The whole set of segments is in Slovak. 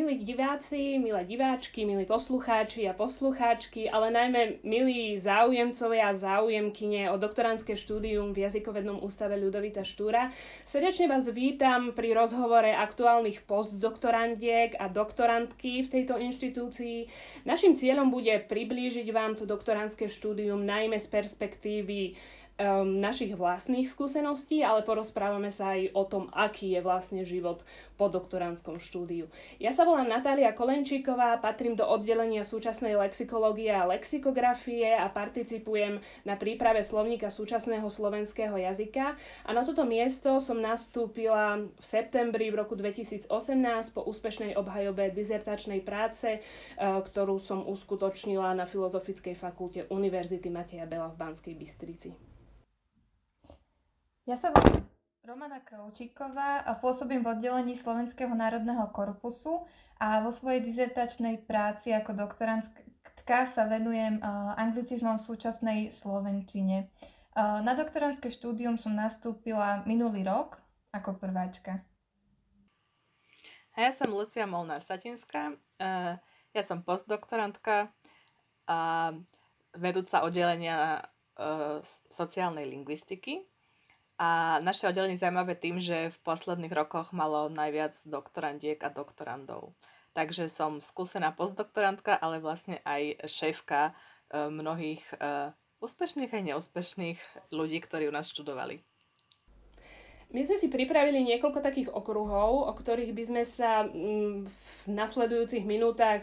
Milí diváci, milé diváčky, milí poslucháči a poslucháčky, ale najmä milí záujemcovia a záujemkyne o doktorandské štúdium v Jazykovednom ústave Ľudovita Štúra, srdečne vás vítam pri rozhovore aktuálnych postdoktorandiek a doktorandky v tejto inštitúcii. Naším cieľom bude priblížiť vám to doktorandské štúdium najmä z perspektívy našich vlastných skúseností, ale porozprávame sa aj o tom, aký je vlastne život po doktorandskom štúdiu. Ja sa volám Natália Kolenčíková, patrím do oddelenia súčasnej lexikológie a lexikografie a participujem na príprave slovníka súčasného slovenského jazyka. A na toto miesto som nastúpila v septembri v roku 2018 po úspešnej obhajobe dizertačnej práce, ktorú som uskutočnila na Filozofickej fakulte Univerzity Mateja Bela v Banskej Bystrici. Ja sa volám Romana Kroučíková a pôsobím v oddelení Slovenského národného korpusu a vo svojej dizertačnej práci ako doktorantka sa venujem anglicizmom v súčasnej slovenčine. Na doktorandské štúdium som nastúpila minulý rok ako prváčka. A ja som Lucia Molnár-Satinská, ja som postdoktorantka a vedúca oddelenia sociálnej lingvistiky. A naše oddelenie je zaujímavé tým, že v posledných rokoch malo najviac doktorandiek a doktorandov. Takže som skúsená postdoktorantka, ale vlastne aj šéfka mnohých úspešných aj neúspešných ľudí, ktorí u nás študovali. My sme si pripravili niekoľko takých okruhov, o ktorých by sme sa v nasledujúcich minútach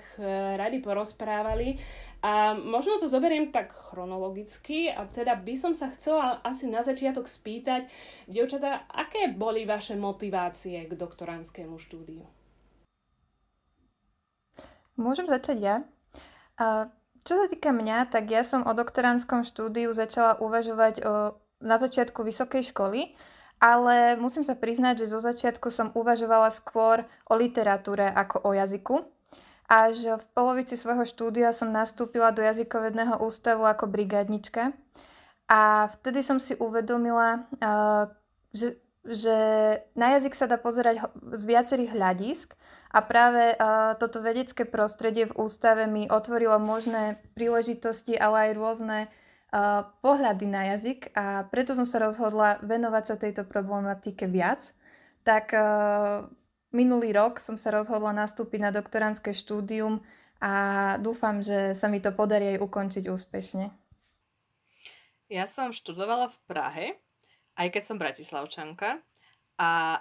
radi porozprávali. A možno to zoberiem tak chronologicky a teda by som sa chcela asi na začiatok spýtať, dievčatá, aké boli vaše motivácie k doktorandskému štúdiu? Môžem začať ja? Čo sa týka mňa, tak ja som o doktorandskom štúdiu začala uvažovať na začiatku vysokej školy, ale musím sa priznať, že zo začiatku som uvažovala skôr o literatúre ako o jazyku. Až v polovici svojho štúdia som nastúpila do Jazykovedného ústavu ako brigádnička a vtedy som si uvedomila, že na jazyk sa dá pozerať z viacerých hľadisk a práve toto vedecké prostredie v ústave mi otvorilo možné príležitosti, ale aj rôzne pohľady na jazyk a preto som sa rozhodla venovať sa tejto problematike viac. Tak minulý rok som sa rozhodla nastúpiť na doktorandské štúdium a dúfam, že sa mi to podarí aj ukončiť úspešne. Ja som študovala v Prahe, aj keď som bratislavčanka a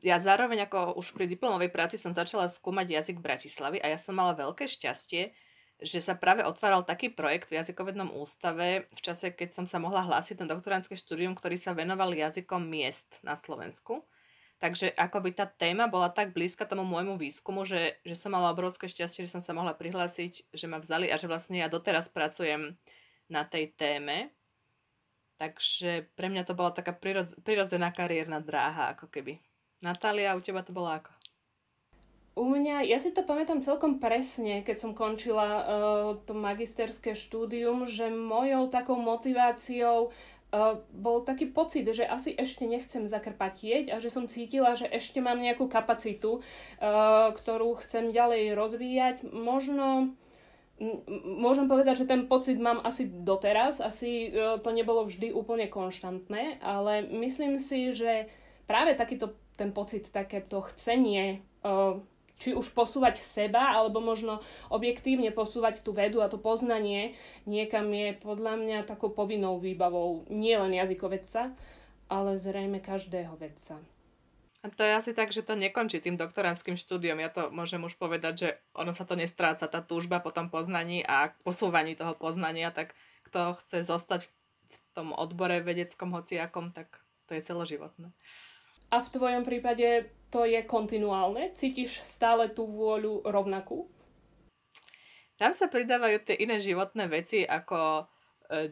ja zároveň ako už pri diplomovej práci som začala skúmať jazyk Bratislavy a ja som mala veľké šťastie, že sa práve otváral taký projekt v Jazykovednom ústave v čase, keď som sa mohla hlásiť na doktorandské štúdium, ktorý sa venoval jazykom miest na Slovensku. Takže akoby tá téma bola tak blízka tomu môjmu výskumu, že som mala obrovské šťastie, že som sa mohla prihlásiť, že ma vzali a že vlastne ja doteraz pracujem na tej téme. Takže pre mňa to bola taká prirodzená kariérna dráha, ako keby. Natália, u teba to bolo ako? U mňa, ja si to pamätám celkom presne, keď som končila to magisterské štúdium, že mojou takou motiváciou bol taký pocit, že asi ešte nechcem zakrpatieť a že som cítila, že ešte mám nejakú kapacitu, ktorú chcem ďalej rozvíjať. Možno môžem povedať, že ten pocit mám asi doteraz, asi to nebolo vždy úplne konštantné, ale myslím si, že práve takýto ten pocit, takéto chcenie či už posúvať seba, alebo možno objektívne posúvať tú vedu a to poznanie niekam je podľa mňa takou povinnou výbavou nielen jazykovedca, ale zrejme každého vedca. A to je asi tak, že to nekončí tým doktorandským štúdiom. Ja to môžem už povedať, že ono sa to nestráca, tá túžba po tom poznaní a posúvaní toho poznania, tak kto chce zostať v tom odbore vedeckom hociakom, tak to je celoživotné. A v tvojom prípade to je kontinuálne? Cítiš stále tú vôľu rovnakú? Tam sa pridávajú tie iné životné veci ako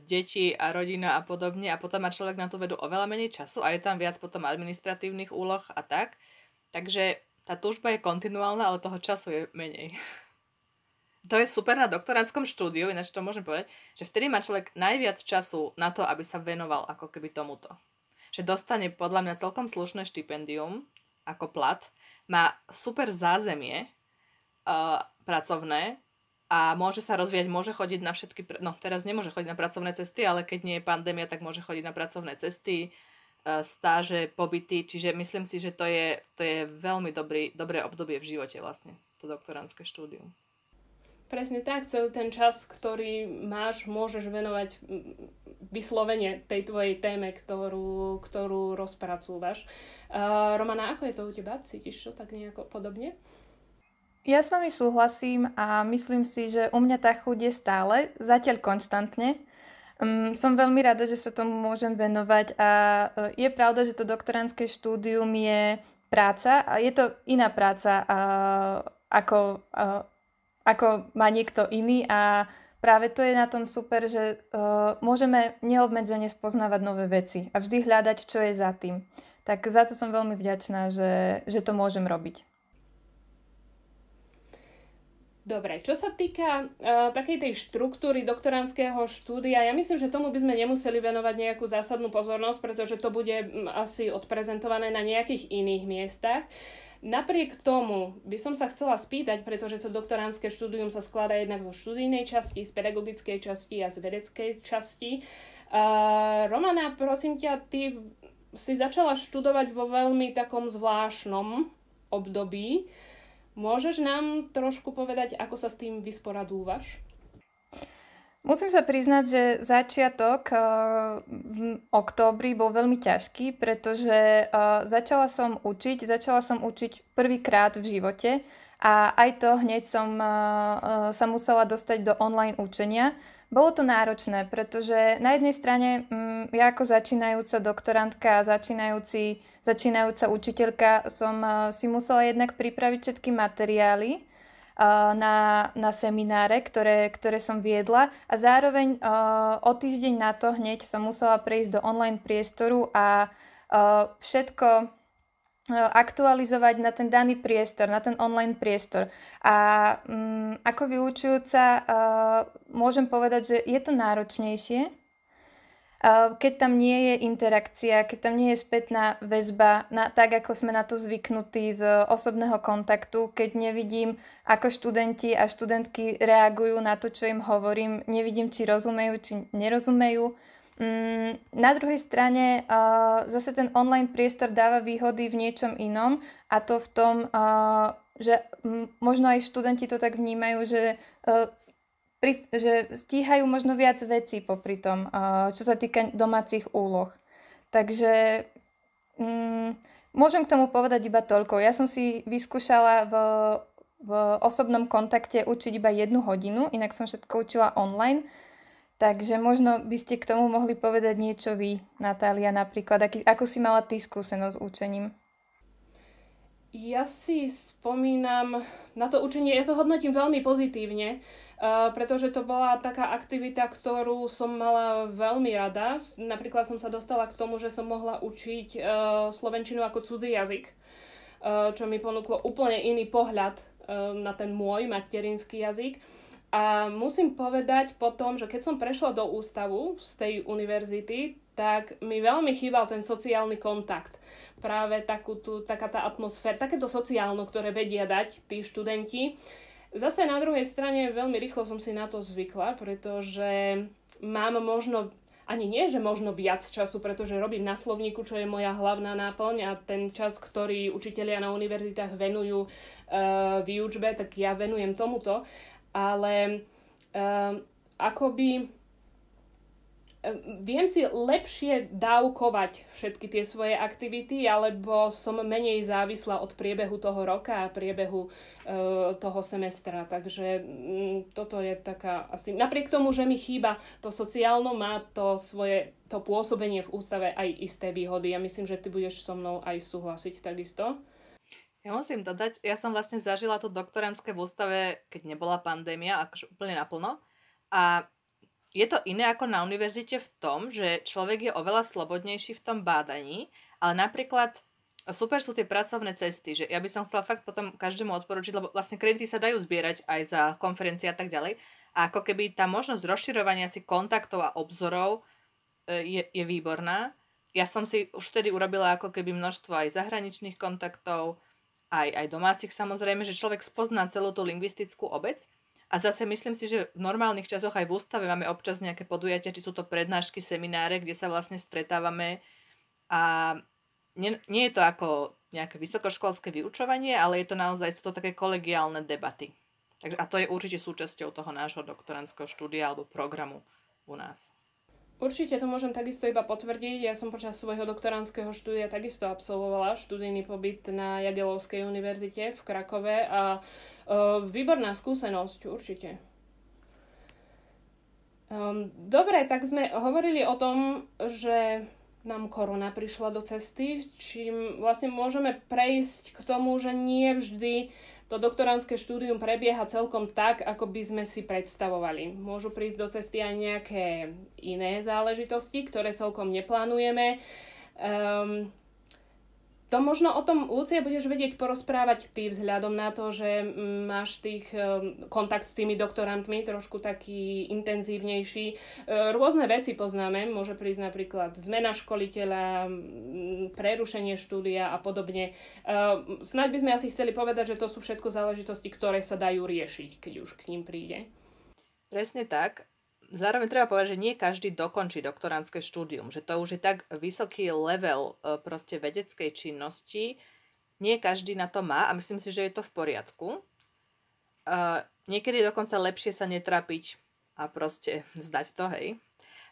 deti a rodina a podobne a potom má človek na tú vedu oveľa menej času a je tam viac potom administratívnych úloh a tak. Takže tá túžba je kontinuálna, ale toho času je menej. To je super na doktorandskom štúdiu, ináč to môžem povedať, že vtedy má človek najviac času na to, aby sa venoval ako keby tomuto. Že dostane podľa mňa celkom slušné štipendium ako plat, má super zázemie pracovné a môže sa rozvíjať, môže chodiť na všetky, no teraz nemôže chodiť na pracovné cesty, ale keď nie je pandémia, tak môže chodiť na pracovné cesty, stáže, pobyty, čiže myslím si, že to je veľmi dobré obdobie v živote vlastne, to doktorandské štúdium. Presne tak, celý ten čas, ktorý máš, môžeš venovať vyslovene tej tvojej téme, ktorú rozpracúvaš. Romana, ako je to u teba? Cítiš to tak nejako podobne? Ja s vami súhlasím a myslím si, že u mňa tá chuť je stále, zatiaľ konštantne. Som veľmi rada, že sa tomu môžem venovať a je pravda, že to doktorandské štúdium je práca a je to iná práca ako má niekto iný a práve to je na tom super, že môžeme neobmedzene spoznávať nové veci a vždy hľadať, čo je za tým. Tak za to som veľmi vďačná, že to môžem robiť. Dobre, čo sa týka takej tej štruktúry doktorandského štúdia, ja myslím, že tomu by sme nemuseli venovať nejakú zásadnú pozornosť, pretože to bude asi odprezentované na nejakých iných miestach. Napriek tomu by som sa chcela spýtať, pretože to doktorandské štúdium sa skladá jednak zo študijnej časti, z pedagogickej časti a z vedeckej časti. Romana, prosím ťa, ty si začala študovať vo veľmi takom zvláštnom období. Môžeš nám trošku povedať, ako sa s tým vysporadúvaš? Musím sa priznať, že začiatok v októbri bol veľmi ťažký, pretože začala som učiť prvýkrát v živote a aj to hneď som sa musela dostať do online učenia. Bolo to náročné, pretože na jednej strane ja ako začínajúca doktorantka a začínajúca učiteľka som si musela jednak pripraviť všetky materiály na semináre, ktoré som viedla a zároveň o týždeň na to hneď som musela prejsť do online priestoru a všetko aktualizovať na ten daný priestor, na ten online priestor. A ako vyučujúca môžem povedať, že je to náročnejšie, keď tam nie je interakcia, keď tam nie je spätná väzba, tak ako sme na to zvyknutí z osobného kontaktu, keď nevidím, ako študenti a študentky reagujú na to, čo im hovorím, nevidím, či rozumejú, či nerozumejú. Na druhej strane zase ten online priestor dáva výhody v niečom inom a to v tom, že možno aj študenti to tak vnímajú, že stíhajú možno viac vecí popri tom, čo sa týka domácich úloh. Takže môžem k tomu povedať iba toľko. Ja som si vyskúšala v osobnom kontakte učiť iba 1 hodinu, inak som všetko učila online. Takže možno by ste k tomu mohli povedať niečo vy, Natália, napríklad. Ako si mala ty skúsenosť s učením? Ja si spomínam na to učenie, ja to hodnotím veľmi pozitívne, pretože to bola taká aktivita, ktorú som mala veľmi rada. Napríklad som sa dostala k tomu, že som mohla učiť slovenčinu ako cudzí jazyk, čo mi ponúklo úplne iný pohľad na ten môj materinský jazyk. A musím povedať potom, že keď som prešla do ústavu z tej univerzity, tak mi veľmi chýbal ten sociálny kontakt. Práve taká tá atmosféra, takéto sociálno, ktoré vedia dať tí študenti. Zase na druhej strane veľmi rýchlo som si na to zvykla, pretože mám možno, ani nie, že možno viac času, pretože robím na slovníku, čo je moja hlavná náplň a ten čas, ktorý učitelia na univerzitách venujú výučbe, tak ja venujem tomuto. Ale akoby viem si lepšie dávkovať všetky tie svoje aktivity, alebo som menej závislá od priebehu toho roka a priebehu toho semestra. Takže toto je taká asi... Napriek tomu, že mi chýba to sociálno, má to pôsobenie v ústave aj isté výhody. Ja myslím, že ty budeš so mnou aj súhlasiť takisto. Ja musím dodať, ja som vlastne zažila to doktorandské v ústave, keď nebola pandémia, akože úplne naplno. A je to iné ako na univerzite v tom, že človek je oveľa slobodnejší v tom bádaní, ale napríklad super sú tie pracovné cesty, že ja by som chcela fakt potom každému odporučiť, lebo vlastne kredity sa dajú zbierať aj za konferencie a tak ďalej. A ako keby tá možnosť rozširovania si kontaktov a obzorov je výborná. Ja som si už vtedy urobila ako keby množstvo aj zahraničných kontaktov, aj domácich samozrejme, že človek spozná celú tú lingvistickú obec. A zase myslím si, že v normálnych časoch aj v ústave máme občas nejaké podujatia, či sú to prednášky, semináre, kde sa vlastne stretávame a nie je to ako nejaké vysokoškolské vyučovanie, ale je to naozaj, sú to také kolegiálne debaty. Takže, a to je určite súčasťou toho nášho doktorandského štúdia alebo programu u nás. Určite to môžem takisto iba potvrdiť. Ja som počas svojho doktorandského štúdia takisto absolvovala študijný pobyt na Jagellovskej univerzite v Krakove a výborná skúsenosť, určite. Dobre, tak sme hovorili o tom, že nám korona prišla do cesty, čím vlastne môžeme prejsť k tomu, že nie vždy to doktorandské štúdium prebieha celkom tak, ako by sme si predstavovali. Môžu prísť do cesty aj nejaké iné záležitosti, ktoré celkom neplánujeme. To možno o tom, Lucia, budeš vedieť porozprávať ty vzhľadom na to, že máš kontakt s tými doktorantmi trošku taký intenzívnejší. Rôzne veci poznáme, môže prísť napríklad zmena školiteľa, prerušenie štúdia a podobne. Snáď by sme asi chceli povedať, že to sú všetko záležitosti, ktoré sa dajú riešiť, keď už k ním príde. Presne tak. Zároveň treba povedať, že nie každý dokončí doktorandské štúdium, že to už je tak vysoký level proste vedeckej činnosti, nie každý na to má a myslím si, že je to v poriadku. Niekedy dokonca lepšie sa netrápiť a proste zdať to, hej.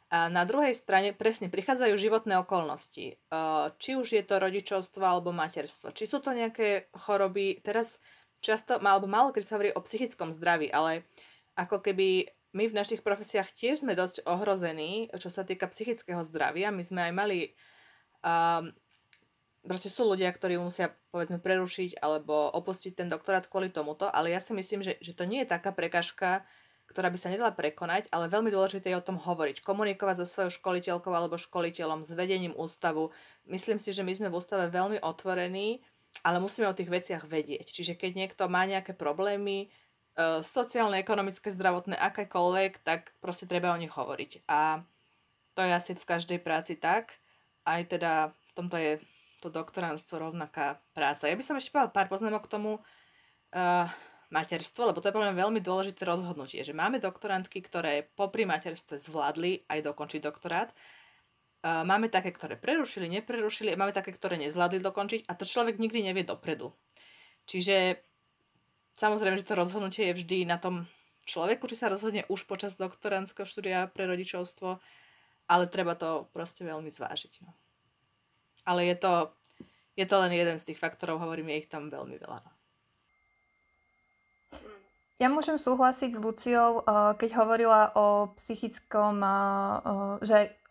A na druhej strane presne prichádzajú životné okolnosti. Či už je to rodičovstvo alebo materstvo, či sú to nejaké choroby, teraz často, alebo málo keď sa hovorí o psychickom zdraví, ale ako keby my v našich profesiách tiež sme dosť ohrození, čo sa týka psychického zdravia. My sme aj mali, proste sú ľudia, ktorí musia, povedzme, prerušiť alebo opustiť ten doktorát kvôli tomuto, ale ja si myslím, že to nie je taká prekažka, ktorá by sa nedala prekonať, ale veľmi dôležité je o tom hovoriť, komunikovať so svojou školiteľkou alebo školiteľom, s vedením ústavu. Myslím si, že my sme v ústave veľmi otvorení, ale musíme o tých veciach vedieť. Čiže keď niekto má nejaké problémy, sociálne, ekonomické, zdravotné, akékoľvek, tak proste treba o nich hovoriť. A to je asi v každej práci tak. Aj teda v tomto je to doktorandstvo rovnaká práca. Ja by som ešte povedala pár poznámok k tomu materstvu, lebo to je pre mňa veľmi dôležité rozhodnutie, že máme doktorantky, ktoré popri materstve zvládli aj dokončiť doktorát. Máme také, ktoré prerušili, neprerušili, máme také, ktoré nezvládli dokončiť a to človek nikdy nevie dopredu. Čiže samozrejme, že to rozhodnutie je vždy na tom človeku, či sa rozhodne už počas doktorandského štúdia pre rodičovstvo, ale treba to proste veľmi zvážiť. No. Ale je to len jeden z tých faktorov, hovorím, je ich tam veľmi veľa. No. Ja môžem súhlasiť s Luciou, keď hovorila o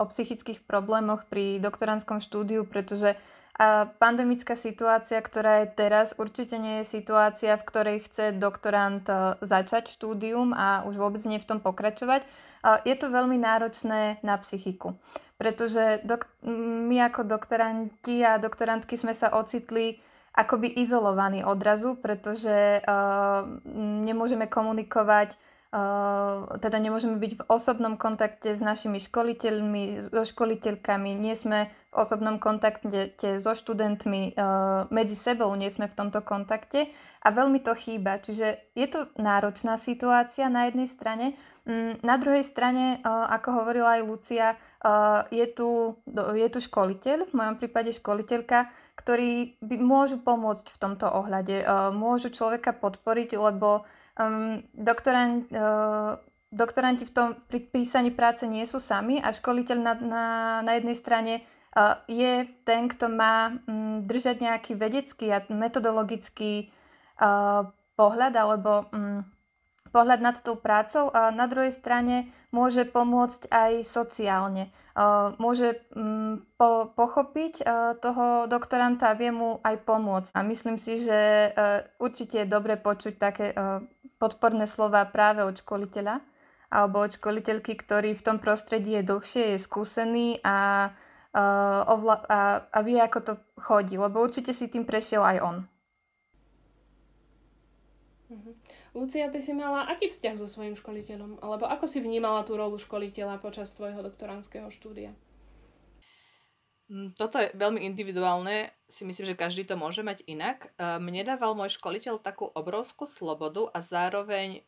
psychických problémoch pri doktorandskom štúdiu, pretože pandemická situácia, ktorá je teraz, určite nie je situácia, v ktorej chce doktorant začať štúdium a už vôbec nie v tom pokračovať. Je to veľmi náročné na psychiku, pretože my ako doktoranti a doktorantky sme sa ocitli akoby izolovaní odrazu, pretože nemôžeme komunikovať, teda nemôžeme byť v osobnom kontakte s našimi školiteľmi, so školiteľkami, nie sme v osobnom kontakte so študentmi, medzi sebou nie sme v tomto kontakte a veľmi to chýba. Čiže je to náročná situácia na jednej strane. Na druhej strane, ako hovorila aj Lucia, je tu školiteľ, v mojom prípade školiteľka, ktorí môžu pomôcť v tomto ohľade. Môžu človeka podporiť, lebo doktoranti pri písaní práce nie sú sami a školiteľ na jednej strane je ten, kto má držať nejaký vedecký a metodologický pohľad alebo pohľad nad tou prácou a na druhej strane môže pomôcť aj sociálne. Môže pochopiť toho doktoranta a vie mu aj pomôcť. A myslím si, že určite je dobre počuť také podporné slova práve od školiteľa alebo od školiteľky, ktorý v tom prostredí je dlhšie, je skúsený a vie, ako to chodí. Lebo určite si tým prešiel aj on. Lucia, ty si mala aký vzťah so svojím školiteľom? Alebo ako si vnímala tú rolu školiteľa počas tvojho doktorandského štúdia? Toto je veľmi individuálne, si myslím, že každý to môže mať inak. Mne dával môj školiteľ takú obrovskú slobodu a zároveň,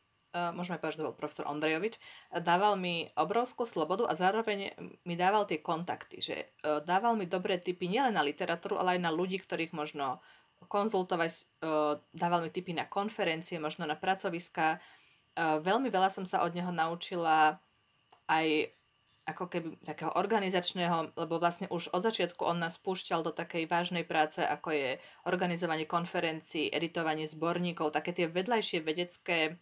môžeme povedať, že to bol profesor Ondrejovič, dával mi obrovskú slobodu a zároveň mi dával tie kontakty, že dával mi dobré tipy nielen na literatúru, ale aj na ľudí, ktorých možno konzultovať, dával mi tipy na konferencie, možno na pracoviská. Veľmi veľa som sa od neho naučila aj ako keby takého organizačného, lebo vlastne už od začiatku on nás púšťal do takej vážnej práce, ako je organizovanie konferencií, editovanie zborníkov, také tie vedľajšie vedecké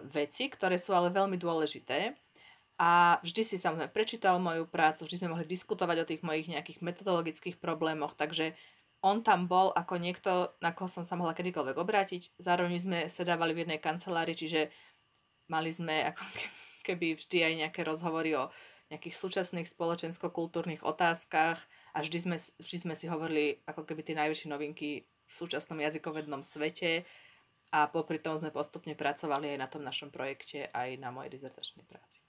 veci, ktoré sú ale veľmi dôležité. A vždy si samozrejme prečítal moju prácu, vždy sme mohli diskutovať o tých mojich nejakých metodologických problémoch, takže on tam bol ako niekto, na koho som sa mohla kedykoľvek obrátiť. Zároveň sme sedávali v jednej kancelárii, čiže mali sme ako keby vždy aj nejaké rozhovory o nejakých súčasných spoločensko-kultúrnych otázkach a vždy sme si hovorili ako keby tie najväčšie novinky v súčasnom jazykovednom svete a popri tom sme postupne pracovali aj na tom našom projekte, aj na mojej dizertačnej práci.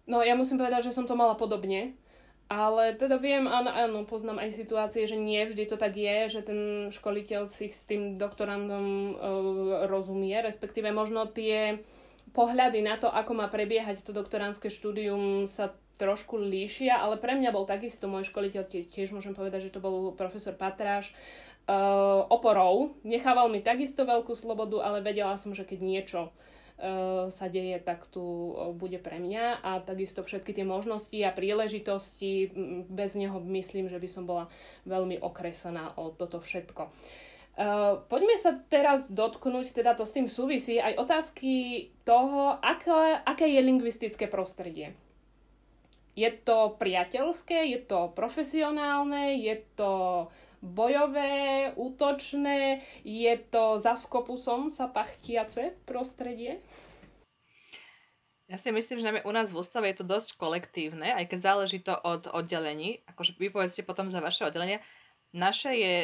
No ja musím povedať, že som to mala podobne, ale teda viem, áno, poznám aj situácie, že nie vždy to tak je, že ten školiteľ si s tým doktorandom rozumie, respektíve možno tie pohľady na to, ako má prebiehať to doktorandské štúdium, sa trošku líšia, ale pre mňa bol takisto môj školiteľ, tiež môžem povedať, že to bol profesor Patráš, oporou. Nechával mi takisto veľkú slobodu, ale vedela som, že keď niečo sa deje, tak tu bude pre mňa a takisto všetky tie možnosti a príležitosti, bez neho myslím, že by som bola veľmi okresaná o toto všetko. Poďme sa teraz dotknúť, teda to s tým súvisí, aj otázky toho, aké je lingvistické prostredie. Je to priateľské, je to profesionálne, je to bojové, útočné, je to za skopusom sa pachtiace prostredie? Ja si myslím, že u nás v ústave je to dosť kolektívne, aj keď záleží to od oddelení. Akože vy povedzte potom za vaše oddelenie. Naše je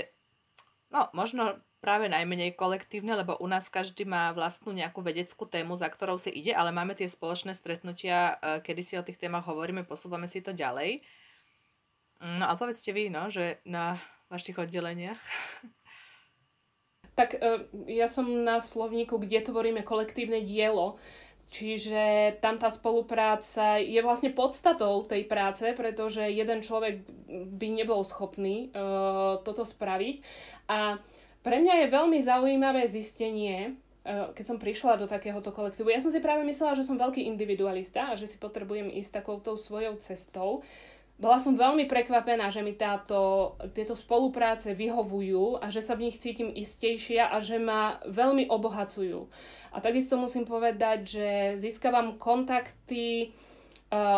možno práve najmenej kolektívne, lebo u nás každý má vlastnú nejakú vedeckú tému, za ktorou si ide, ale máme tie spoločné stretnutia, kedy si o tých témach hovoríme, posúvame si to ďalej. No a povedzte vy, že na vašich oddeleniach. Tak ja som na slovníku, kde tvoríme kolektívne dielo, čiže tam tá spolupráca je vlastne podstatou tej práce, pretože jeden človek by nebol schopný toto spraviť. A pre mňa je veľmi zaujímavé zistenie, keď som prišla do takéhoto kolektívu. Ja som si práve myslela, že som veľký individualista a že si potrebujem ísť takouto svojou cestou. Bola som veľmi prekvapená, že mi tieto spolupráce vyhovujú a že sa v nich cítim istejšia a že ma veľmi obohacujú. A takisto musím povedať, že získavam kontakty,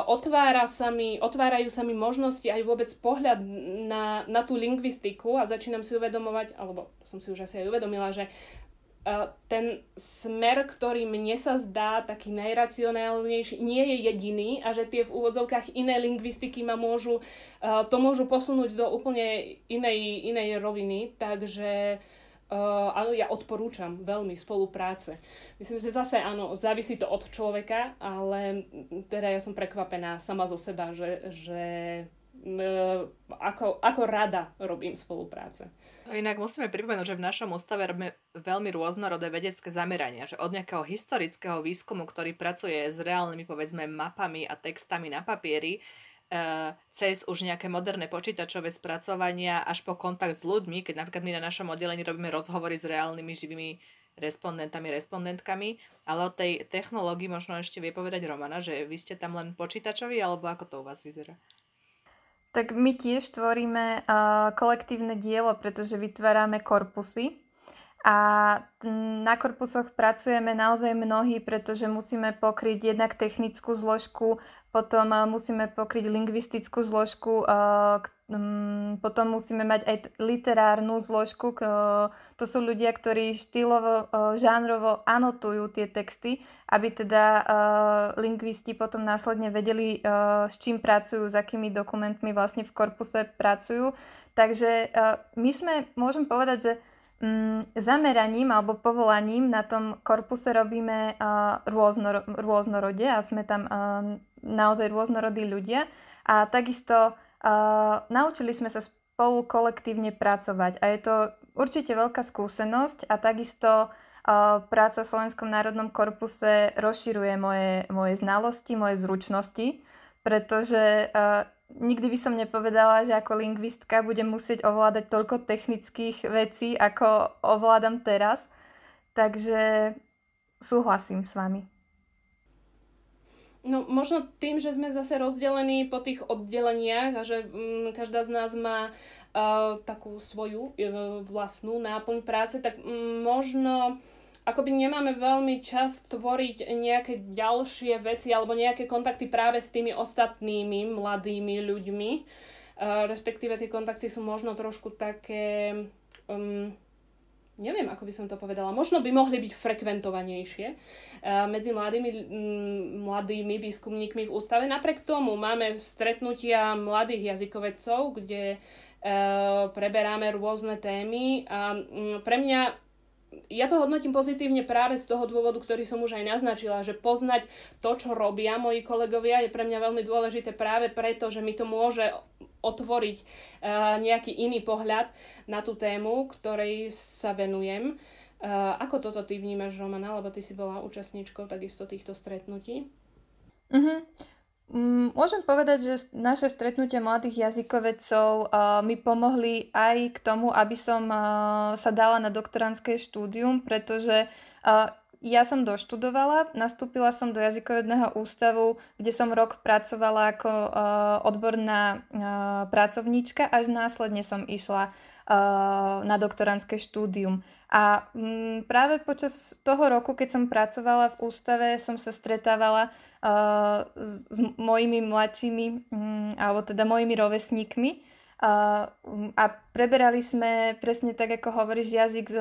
otvárajú sa mi možnosti aj vôbec pohľad na tú lingvistiku a začínam si uvedomovať, alebo som si už asi aj uvedomila, že ten smer, ktorý mne sa zdá taký najracionálnejší, nie je jediný a že tie v úvodzovkách iné lingvistiky môžu posunúť do úplne inej roviny, takže áno, ja odporúčam veľmi spolupráce. Myslím, že zase áno, závisí to od človeka, ale teda ja som prekvapená sama zo seba, že ako rada robím spolupráce. Inak musíme pripomenúť, že v našom ústave robíme veľmi rôznorodé vedecké zamerania, že od nejakého historického výskumu, ktorý pracuje s reálnymi, povedzme, mapami a textami na papieri, cez už nejaké moderné počítačové spracovania až po kontakt s ľuďmi, keď napríklad my na našom oddelení robíme rozhovory s reálnymi živými respondentkami, ale o tej technológii možno ešte vie povedať Romana, že vy ste tam len počítačoví, alebo ako to u vás vyzerá? Tak my tiež tvoríme kolektívne dielo, pretože vytvárame korpusy a na korpusoch pracujeme naozaj mnohí, pretože musíme pokryť jednak technickú zložku, potom musíme pokryť lingvistickú zložku, potom musíme mať aj literárnu zložku. To sú ľudia, ktorí štýlovo, žánrovo anotujú tie texty, aby teda lingvisti potom následne vedeli, s čím pracujú, s akými dokumentmi vlastne v korpuse pracujú. Takže my sme, môžem povedať, že zameraním alebo povolaním na tom korpuse robíme rôznorode a sme tam naozaj rôznorodí ľudia. A takisto naučili sme sa spolu kolektívne pracovať a je to určite veľká skúsenosť a takisto práca v Slovenskom národnom korpuse rozširuje moje znalosti, moje zručnosti, pretože nikdy by som nepovedala, že ako lingvistka budem musieť ovládať toľko technických vecí, ako ovládam teraz. Takže súhlasím s vami. No možno tým, že sme zase rozdelení po tých oddeleniach a že každá z nás má takú svoju vlastnú náplň práce, tak možno akoby nemáme veľmi čas tvoriť nejaké ďalšie veci alebo nejaké kontakty práve s tými ostatnými mladými ľuďmi. Respektíve tie kontakty sú možno trošku také, neviem, ako by som to povedala, možno by mohli byť frekventovanejšie medzi mladými výskumníkmi v ústave. Napriek tomu máme stretnutia mladých jazykovedcov, kde preberáme rôzne témy a pre mňa ja to hodnotím pozitívne práve z toho dôvodu, ktorý som už aj naznačila, že poznať to, čo robia moji kolegovia, je pre mňa veľmi dôležité práve preto, že mi to môže otvoriť nejaký iný pohľad na tú tému, ktorej sa venujem. Ako toto ty vnímaš, Romana, lebo ty si bola účastníčkou takisto týchto stretnutí? Môžem povedať, že naše stretnutia mladých jazykovedcov mi pomohli aj k tomu, aby som sa dala na doktorandské štúdium, pretože ja som doštudovala, nastúpila som do jazykovedného ústavu, kde som rok pracovala ako odborná pracovníčka, až následne som išla na doktorandské štúdium. A práve počas toho roku, keď som pracovala v ústave, som sa stretávala s mojimi mladšími, alebo teda mojimi rovesníkmi a preberali sme presne tak, ako hovoríš, jazyk z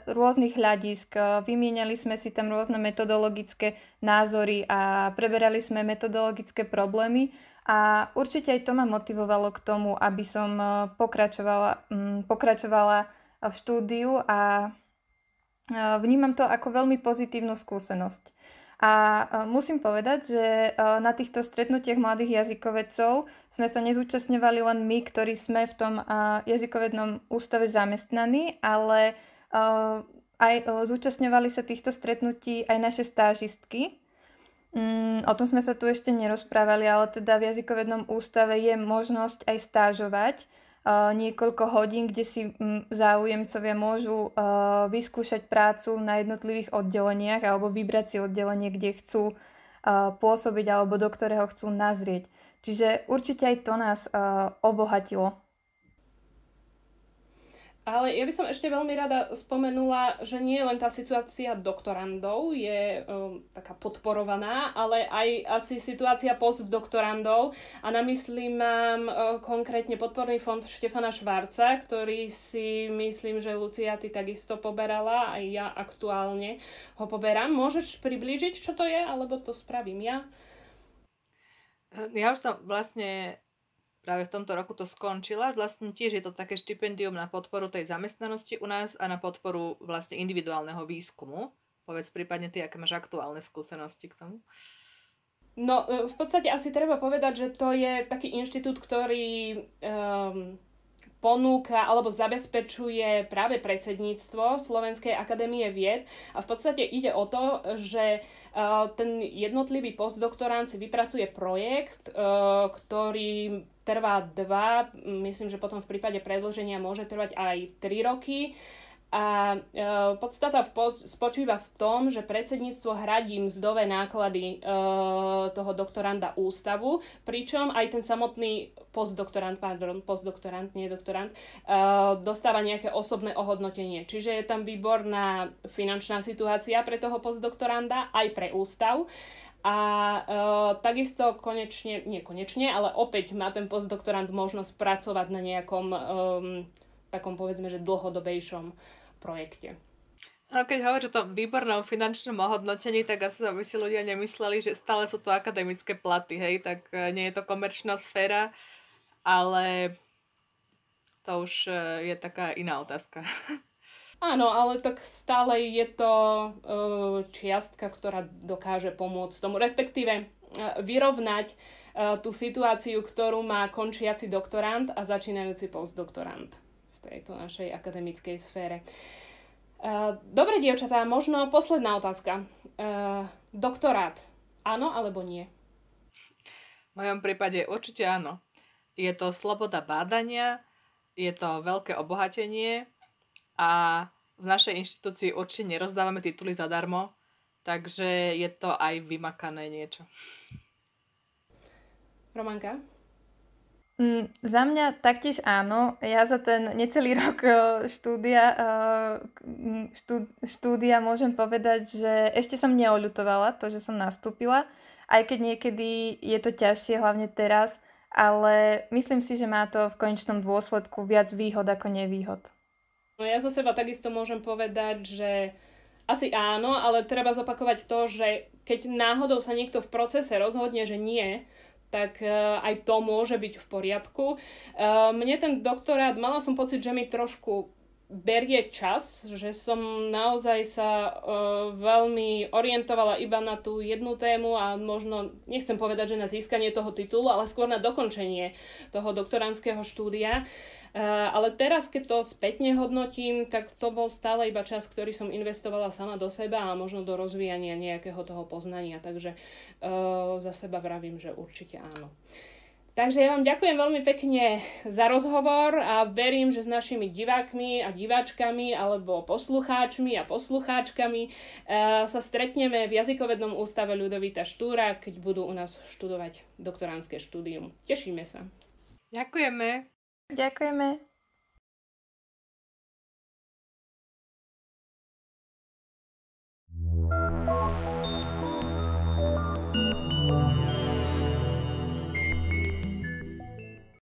rôznych hľadisk. Vymieniali sme si tam rôzne metodologické názory a preberali sme metodologické problémy a určite aj to ma motivovalo k tomu, aby som pokračovala v štúdiu a vnímam to ako veľmi pozitívnu skúsenosť. A musím povedať, že na týchto stretnutiach mladých jazykovedcov sme sa nezúčastňovali len my, ktorí sme v tom jazykovednom ústave zamestnaní, ale aj zúčastňovali sa týchto stretnutí aj naše stážistky. O tom sme sa tu ešte nerozprávali, ale teda v jazykovednom ústave je možnosť aj stážovať niekoľko hodín, kde si záujemcovia môžu vyskúšať prácu na jednotlivých oddeleniach alebo vybrať si oddelenie, kde chcú pôsobiť alebo do ktorého chcú nazrieť. Čiže určite aj to nás obohatilo. Ale ja by som ešte veľmi rada spomenula, že nie len tá situácia doktorandov je taká podporovaná, ale aj asi situácia postdoktorandov. A na mysli mám konkrétne podporný fond Štefana Švarca, ktorý si myslím, že Lucia, ty takisto poberala, aj ja aktuálne ho poberám. Môžeš priblížiť, čo to je, alebo to spravím ja? Ja už som vlastne práve v tomto roku to skončila. Vlastne tiež je to také štipendium na podporu tej zamestnanosti u nás a na podporu vlastne individuálneho výskumu. Povedz prípadne ty, aké máš aktuálne skúsenosti k tomu. No, v podstate asi treba povedať, že to je taký inštitút, ktorý ponúka alebo zabezpečuje práve predsedníctvo Slovenskej akadémie vied a v podstate ide o to, že ten jednotlivý postdoktorant si vypracuje projekt, ktorý trvá 2, myslím, že potom v prípade predĺženia môže trvať aj 3 roky. A podstata spočíva v tom, že predsedníctvo hradí mzdové náklady toho doktoranda ústavu, pričom aj ten samotný postdoktorant, nie doktorant, dostáva nejaké osobné ohodnotenie. Čiže je tam výborná finančná situácia pre toho postdoktoranda, aj pre ústav. A takisto ale opäť má ten postdoktorant možnosť pracovať na nejakom takom povedzme, že dlhodobejšom projekte. No, keď hovoríš o tom výbornom finančnom ohodnotení, tak asi aby si ľudia nemysleli, že stále sú to akademické platy, hej, tak nie je to komerčná sféra, ale to už je taká iná otázka. Áno, ale tak stále je to čiastka, ktorá dokáže pomôcť tomu, respektíve vyrovnať tú situáciu, ktorú má končiaci doktorant a začínajúci postdoktorant v tejto našej akademickej sfére. Dobre, dievčatá, možno posledná otázka. Doktorát, áno alebo nie? V mojom prípade určite áno. Je to sloboda bádania, je to veľké obohatenie a v našej inštitúcii určite nerozdávame tituly zadarmo, takže je to aj vymakané niečo. Romanka? Za mňa taktiež áno. Ja za ten necelý rok štúdia môžem povedať, že ešte som neoľutovala to, že som nastúpila, aj keď niekedy je to ťažšie, hlavne teraz, ale myslím si, že má to v konečnom dôsledku viac výhod ako nevýhod. No ja za seba takisto môžem povedať, že asi áno, ale treba zopakovať to, že keď náhodou sa niekto v procese rozhodne, že nie, tak aj to môže byť v poriadku. Mne ten doktorát, mala som pocit, že mi trošku berie čas, že som naozaj sa veľmi orientovala iba na tú jednu tému a možno, nechcem povedať, že na získanie toho titulu, ale skôr na dokončenie toho doktorandského štúdia. Ale teraz, keď to spätne hodnotím, tak to bol stále iba čas, ktorý som investovala sama do seba a možno do rozvíjania nejakého toho poznania. Takže za seba vravím, že určite áno. Takže ja vám ďakujem veľmi pekne za rozhovor a verím, že s našimi divákmi a diváčkami alebo poslucháčmi a poslucháčkami sa stretneme v Jazykovednom ústave Ľudovita Štúra, keď budú u nás študovať doktorandské štúdium. Tešíme sa. Ďakujeme. Ďakujeme.